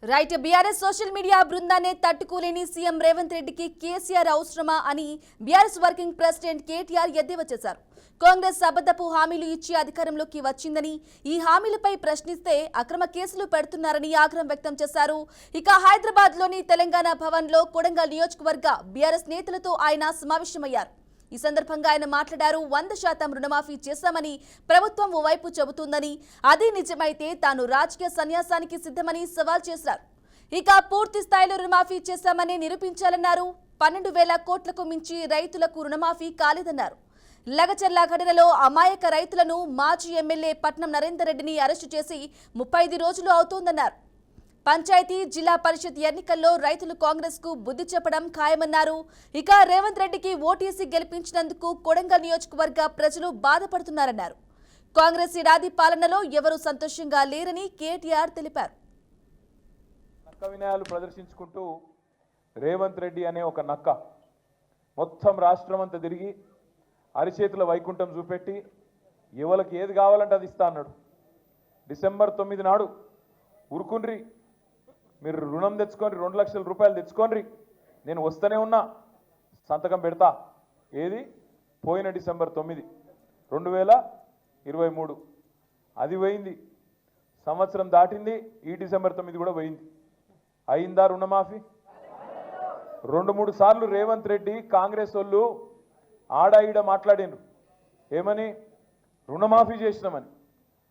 Right BRS social media బృందాన్ని తట్టుకోలేని CM Revanth రెడ్డికి కేసీఆర్ అవసరమా అని బీఆర్ఎస్ వర్కింగ్ ప్రెసిడెంట్ కేటీఆర్ ఎద్దేవా చేశారు. కాంగ్రెస్ అబద్ధపు హామీలు ఇచ్చి అధికారంలోకి వచ్చిందని, ఈ హామీలపై ప్రశ్నిస్తే అక్రమ కేసులు పెడుతున్నారని ఆగ్రహం వ్యక్తం చేశారు. ఇక హైదరాబాద్ లోని తెలంగాణ భవన్ లో కొడంగల్ నియోజకవర్గ బీఆర్ఎస్ నేతలతో ఆయన సమావేశమయ్యారు. ఈ సందర్భంగా ఆయన మాట్లాడారు. 100% రుణమాఫీ చేశామని ప్రభుత్వం ఓవైపు చెబుతుందని, అదే నిజమైతే తాను రాజకీయ సన్యాసానికి సిద్ధమని సవాల్ చేశారు. ఇక పూర్తి స్థాయిలో రుణమాఫీ చేశామని నిరూపించాలన్నారు. 12,000 కోట్లకు మించి రైతులకు రుణమాఫీ కాలేదన్నారు. లగచర్ల ఘటనలో అమాయక రైతులను మాజీ ఎమ్మెల్యే పట్నం నరేందర్ రెడ్డిని అరెస్టు చేసి 35 రోజులు అవుతోందన్నారు. పంచాయతీ జిల్లా పరిషత్ ఎన్నికల్లో రైతులు కాంగ్రెస్ కు బుద్ధి చెప్పడం ఖాయమన్నారు. ఇక రేవంత్ రెడ్డికి ఓటీసీ గెలిపించినందుకు కొడంగల్ నియోజకవర్గ ప్రజలు బాధపడుతున్నారన్నారు. కాంగ్రెస్ ఏడాది పాలనలో ఎవరూ సంతోషంగా లేరని కేటీఆర్ తెలిపారు. నక్క వినయాలు ప్రదర్శించుకుంటూ రేవంత్ రెడ్డి అనే ఒక నక్క మొత్తం రాష్ట్రం అంతా తిరిగి అరిచేతుల వైకుంఠం చూపెట్టి ఎవరికి ఏది కావాలంటే అది ఇస్తా అన్నాడు. డిసెంబర్ 9 నాడు ఉరుకుండ్రి, మీరు రుణం తెచ్చుకోండి, 2 లక్షల రూపాయలు తెచ్చుకోండి, నేను వస్తూనే ఉన్నా, సంతకం పెడతా. ఏది పోయిన డిసెంబర్ 9 2023 అది పోయింది. సంవత్సరం దాటింది, ఈ డిసెంబర్ 9 కూడా పోయింది. అయిందా రుణమాఫీ? 2-3 సార్లు రేవంత్ రెడ్డి కాంగ్రెస్ వాళ్ళు ఆడాయిడ మాట్లాడినరు. ఏమని? రుణమాఫీ చేసినామని.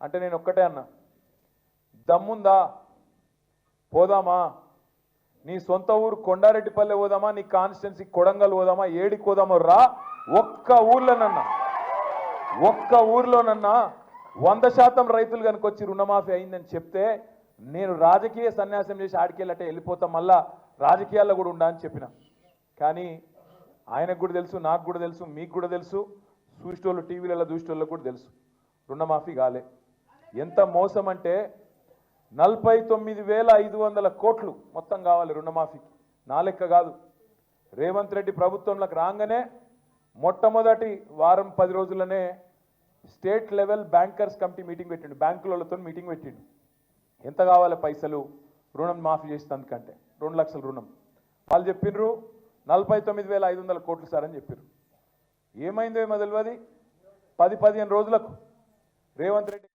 అంటే నేను ఒక్కటే అన్నా, దమ్ముందా? పోదామా? నీ సొంత ఊరు కొండారెడ్డిపల్లె పోదామా, నీ కాన్స్టిట్యున్సీ కొడంగల్ పోదామా, ఏడికి పోదామో రా. ఒక్క ఊర్లోనన్నా 100% రైతులు కనుక వచ్చి రుణమాఫీ అయిందని చెప్తే నేను రాజకీయ సన్యాసం చేసి ఆడికెళ్ళటే వెళ్ళిపోతాం, మళ్ళా రాజకీయాల్లో కూడా ఉండా అని చెప్పిన. కానీ ఆయనకు కూడా తెలుసు, నాకు కూడా తెలుసు, మీకు కూడా తెలుసు, చూసేటోళ్ళు టీవీలలో చూసేటోళ్ళకు కూడా తెలుసు, రుణమాఫీ కాలే. ఎంత మోసం అంటే 49,500 కోట్లు మొత్తం కావాలి రుణమాఫీకి. నా లెక్క కాదు. రేవంత్ రెడ్డి ప్రభుత్వంలోకి రాగానే మొట్టమొదటి వారం 10 రోజుల్లోనే state level bankers committee meeting పెట్టిండు, బ్యాంకులతో మీటింగ్ పెట్టిండు. ఎంత కావాలి పైసలు రుణం మాఫీ చేసినందుకంటే? 2 లక్షల రుణం. వాళ్ళు చెప్పిర్రు 49,500 కోట్లు సార్ అని చెప్పారు. ఏమైందో ఏమో తెలియదు. 10-15 రోజులకు రేవంత్ రెడ్డి